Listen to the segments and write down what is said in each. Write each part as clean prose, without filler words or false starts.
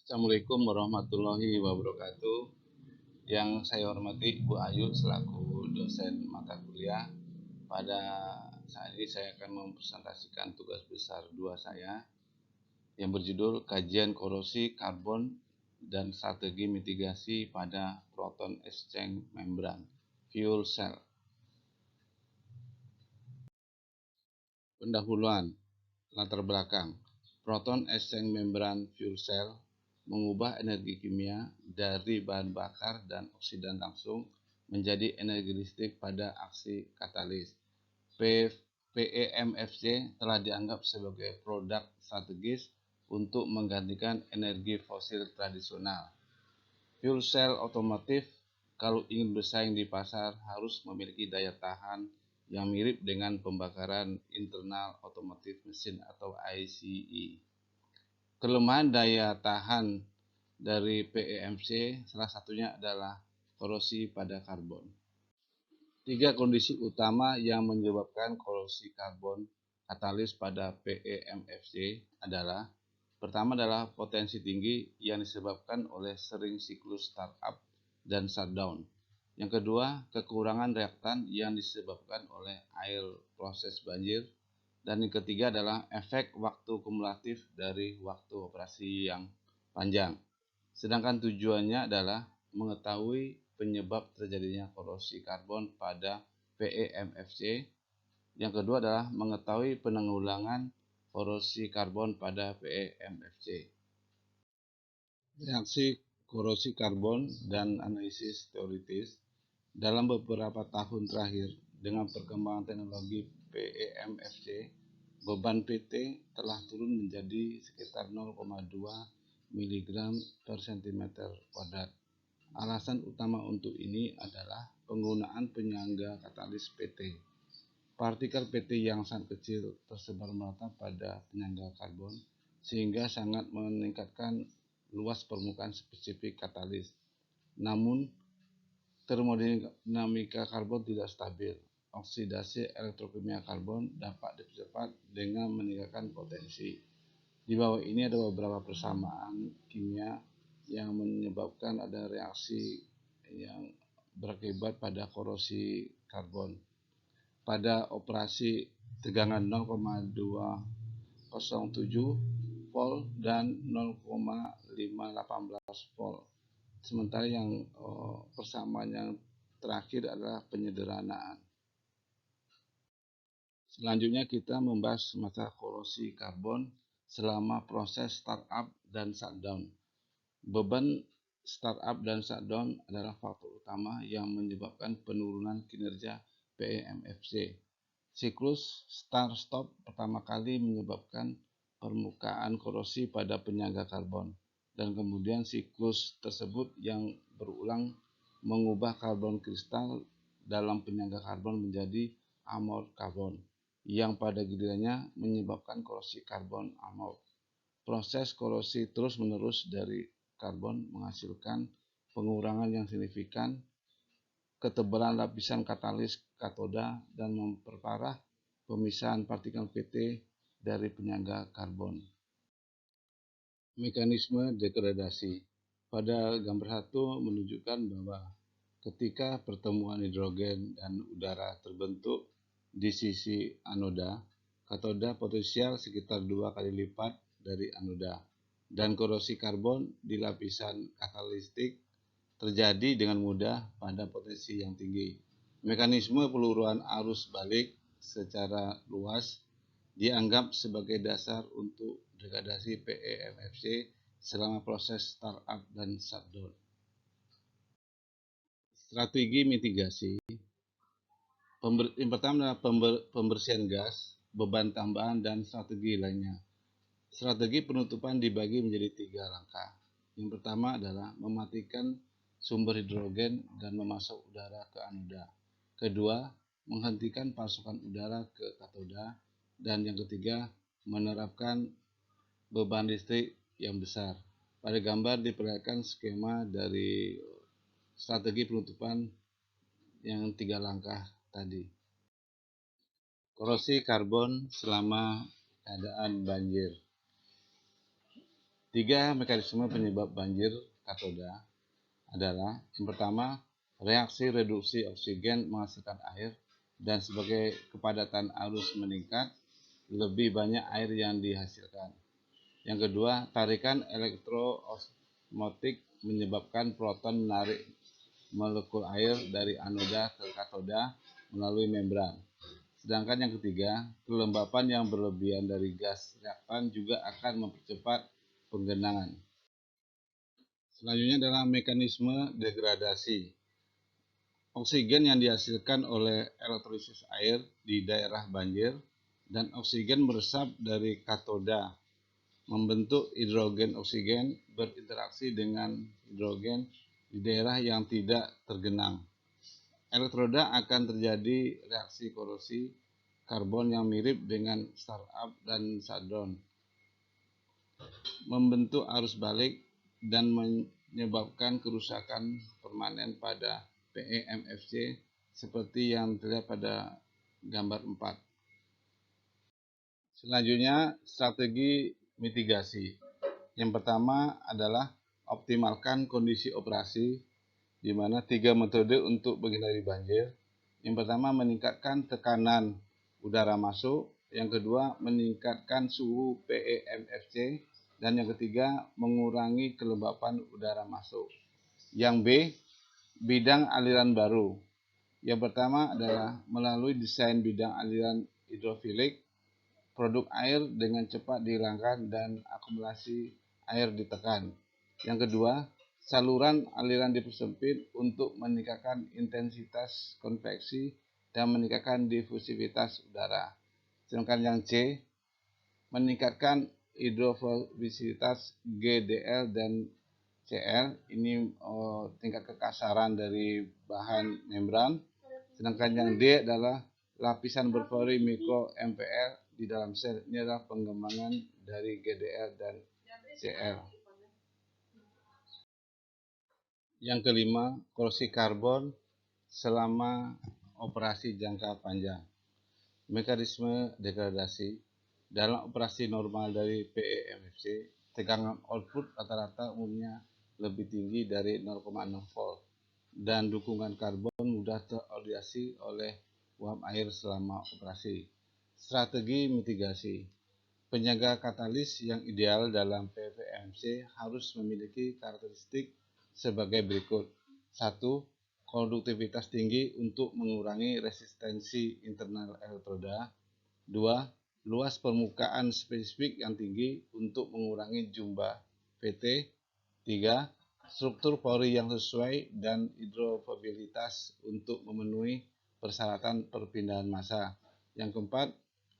Assalamualaikum warahmatullahi wabarakatuh. Yang saya hormati Bu Ayu selaku dosen mata kuliah. Pada saat ini saya akan mempresentasikan tugas besar 2 saya yang berjudul Kajian Korosi Karbon dan Strategi Mitigasi pada Proton Exchange Membrane Fuel Cell. Pendahuluan, latar belakang. Proton Exchange Membrane Fuel Cell mengubah energi kimia dari bahan bakar dan oksidan langsung menjadi energi listrik pada aksi katalis. PEMFC telah dianggap sebagai produk strategis untuk menggantikan energi fosil tradisional. Fuel cell otomotif kalau ingin bersaing di pasar harus memiliki daya tahan yang mirip dengan pembakaran internal otomotif mesin atau ICE. Kelemahan daya tahan dari PEMC salah satunya adalah korosi pada karbon. 3 kondisi utama yang menyebabkan korosi karbon katalis pada PEMFC adalah: pertama adalah potensi tinggi yang disebabkan oleh sering siklus startup dan shutdown. Yang kedua, kekurangan reaktan yang disebabkan oleh air proses banjir. Dan yang ketiga adalah efek waktu kumulatif dari waktu operasi yang panjang. Sedangkan tujuannya adalah mengetahui penyebab terjadinya korosi karbon pada PEMFC. Yang kedua adalah mengetahui penanggulangan korosi karbon pada PEMFC. Reaksi korosi karbon dan analisis teoritis. Dalam beberapa tahun terakhir, dengan perkembangan teknologi PEMFC, beban PT telah turun menjadi sekitar 0,2 mg per cm kuadrat. Alasan utama untuk ini adalah penggunaan penyangga katalis PT. Partikel PT yang sangat kecil tersebar merata pada penyangga karbon sehingga sangat meningkatkan luas permukaan spesifik katalis. Namun, termodinamika karbon tidak stabil. Oksidasi elektrokimia karbon dapat dipercepat dengan meningkatkan potensi. Di bawah ini ada beberapa persamaan kimia yang menyebabkan ada reaksi yang berakibat pada korosi karbon. Pada operasi tegangan 0,207 volt dan 0,518 volt. Sementara yang persamaan yang terakhir adalah penyederhanaan. Selanjutnya kita membahas masalah korosi karbon selama proses startup dan shutdown. Beban startup dan shutdown adalah faktor utama yang menyebabkan penurunan kinerja PEMFC. Siklus start-stop pertama kali menyebabkan permukaan korosi pada penyangga karbon, dan kemudian siklus tersebut yang berulang mengubah karbon kristal dalam penyangga karbon menjadi amorf karbon, yang pada gilirannya menyebabkan korosi karbon amorf. Proses korosi terus-menerus dari karbon menghasilkan pengurangan yang signifikan ketebalan lapisan katalis katoda dan memperparah pemisahan partikel PT dari penyangga karbon. Mekanisme degradasi. Pada gambar 1 menunjukkan bahwa ketika pertemuan hidrogen dan udara terbentuk di sisi anoda, katoda potensial sekitar 2 kali lipat dari anoda, dan korosi karbon di lapisan katalistik terjadi dengan mudah pada potensi yang tinggi. Mekanisme peluruan arus balik secara luas dianggap sebagai dasar untuk degradasi PEMFC selama proses startup dan shutdown. Strategi mitigasi. Yang pertama adalah pembersihan gas, beban tambahan, dan strategi lainnya. Strategi penutupan dibagi menjadi 3 langkah. Yang pertama adalah mematikan sumber hidrogen dan memasuk udara ke anoda. Kedua, menghentikan pasokan udara ke katoda. Dan yang ketiga, menerapkan beban listrik yang besar. Pada gambar diperlihatkan skema dari strategi penutupan yang 3 langkah tadi. Korosi karbon selama keadaan banjir. Tiga mekanisme penyebab banjir katoda adalah yang pertama, reaksi reduksi oksigen menghasilkan air dan sebagai kepadatan arus meningkat, lebih banyak air yang dihasilkan. Yang kedua, tarikan elektroosmotik menyebabkan proton menarik molekul air dari anoda ke katoda melalui membran. Sedangkan yang ketiga, kelembapan yang berlebihan dari gas reaktan juga akan mempercepat penggenangan. Selanjutnya adalah mekanisme degradasi. Oksigen yang dihasilkan oleh elektrolisis air di daerah banjir dan oksigen meresap dari katoda membentuk hidrogen oksigen berinteraksi dengan hidrogen di daerah yang tidak tergenang. Elektroda akan terjadi reaksi korosi karbon yang mirip dengan startup dan shutdown, membentuk arus balik dan menyebabkan kerusakan permanen pada PEMFC seperti yang terlihat pada gambar 4. Selanjutnya, strategi mitigasi. Yang pertama adalah optimalkan kondisi operasi, di mana 3 metode untuk menghindari banjir. Yang pertama, meningkatkan tekanan udara masuk. Yang kedua, meningkatkan suhu PEMFC. Dan yang ketiga, mengurangi kelembapan udara masuk. Yang B, bidang aliran baru. Yang pertama adalah melalui desain bidang aliran hidrofilik, produk air dengan cepat dihilangkan dan akumulasi air ditekan. Yang kedua, saluran aliran dipersempit untuk meningkatkan intensitas konveksi dan meningkatkan difusivitas udara. Sedangkan yang C, meningkatkan hidrofobisitas GDL dan CL, ini tingkat kekasaran dari bahan membran. Sedangkan yang D adalah lapisan berpori mikro MPL di dalam sel. Ini adalah pengembangan dari GDL dan CL. Yang kelima, korosi karbon selama operasi jangka panjang. Mekanisme degradasi. Dalam operasi normal dari PEMFC, tegangan output rata-rata umumnya lebih tinggi dari 0,6 volt dan dukungan karbon mudah teroksidasi oleh uap air selama operasi. Strategi mitigasi. Penyaga katalis yang ideal dalam PEMFC harus memiliki karakteristik sebagai berikut. 1. Konduktivitas tinggi untuk mengurangi resistensi internal elektroda. 2. Luas permukaan spesifik yang tinggi untuk mengurangi jumlah VT. 3. Struktur pori yang sesuai dan hidrofobisitas untuk memenuhi persyaratan perpindahan massa. Yang keempat,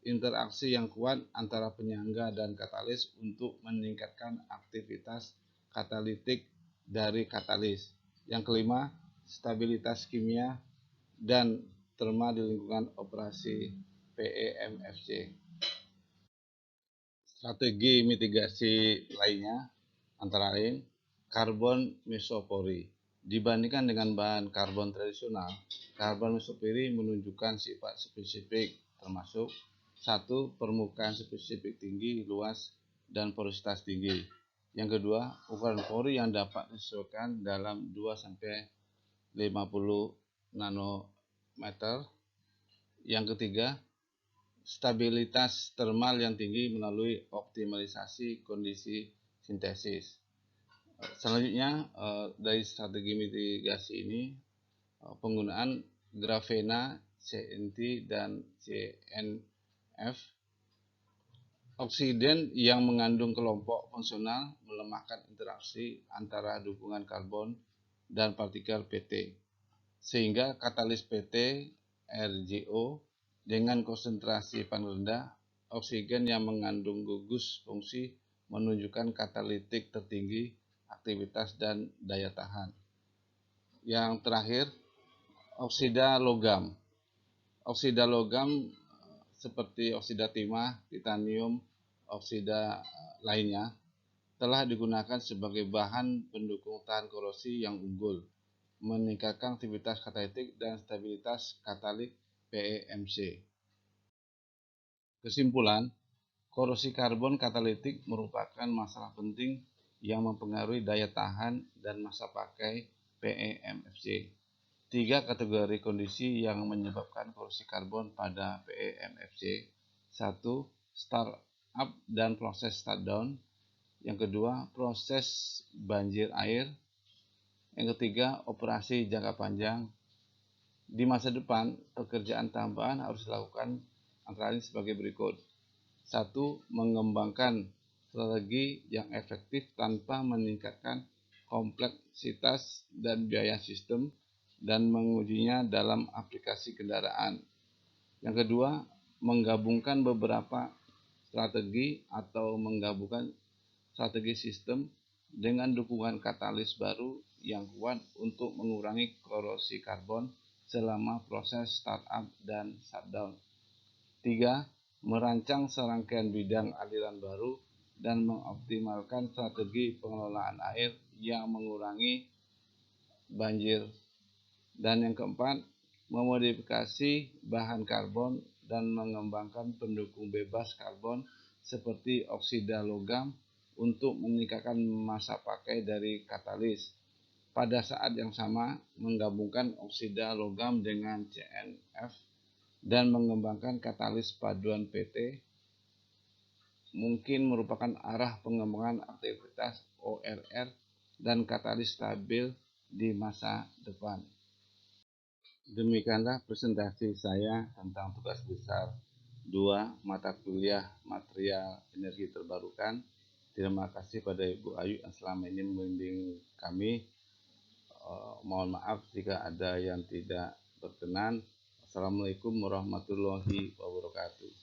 interaksi yang kuat antara penyangga dan katalis untuk meningkatkan aktivitas katalitik dari katalis. Yang kelima, stabilitas kimia dan terma di lingkungan operasi PEMFC. Strategi mitigasi lainnya antara lain karbon mesopori. Dibandingkan dengan bahan karbon tradisional, karbon mesopori menunjukkan sifat spesifik termasuk 1. Permukaan spesifik tinggi, luas, dan porositas tinggi. Yang kedua, ukuran pori yang dapat disesuaikan dalam 2-50 nanometer. Yang ketiga, stabilitas termal yang tinggi melalui optimalisasi kondisi sintesis. Selanjutnya, dari strategi mitigasi ini, penggunaan grafena, CNT, dan CNF. Oksiden yang mengandung kelompok fungsional melemahkan interaksi antara dukungan karbon dan partikel PT, sehingga katalis PT RGO dengan konsentrasi paling rendah, oksigen yang mengandung gugus fungsi menunjukkan katalitik tertinggi, aktivitas, dan daya tahan. Yang terakhir, oksida logam. Oksida logam seperti oksida timah, titanium, oksida lainnya telah digunakan sebagai bahan pendukung tahan korosi yang unggul, meningkatkan aktivitas katalitik dan stabilitas katalik PEMC. Kesimpulan, Korosi karbon katalitik merupakan masalah penting yang mempengaruhi daya tahan dan masa pakai PEMFC. Tiga kategori kondisi yang menyebabkan korosi karbon pada PEMFC. Satu, startup dan proses shutdown. Yang kedua, proses banjir air. Yang ketiga, operasi jangka panjang. Di masa depan, pekerjaan tambahan harus dilakukan antara lain sebagai berikut. Satu, mengembangkan strategi yang efektif tanpa meningkatkan kompleksitas dan biaya sistem dan mengujinya dalam aplikasi kendaraan. Yang kedua, menggabungkan beberapa strategi atau menggabungkan strategi sistem dengan dukungan katalis baru yang kuat untuk mengurangi korosi karbon selama proses startup dan shutdown. 3. Merancang serangkaian bidang aliran baru dan mengoptimalkan strategi pengelolaan air yang mengurangi banjir. Dan yang keempat, memodifikasi bahan karbon dan mengembangkan pendukung bebas karbon seperti oksida logam untuk meningkatkan masa pakai dari katalis. Pada saat yang sama, menggabungkan oksida logam dengan CNF dan mengembangkan katalis paduan PT mungkin merupakan arah pengembangan aktivitas ORR dan katalis stabil di masa depan. Demikianlah presentasi saya tentang tugas besar 2 mata kuliah material energi terbarukan. Terima kasih pada Ibu Ayu yang selama ini membimbing kami. Mohon maaf jika ada yang tidak berkenan. Assalamualaikum warahmatullahi wabarakatuh.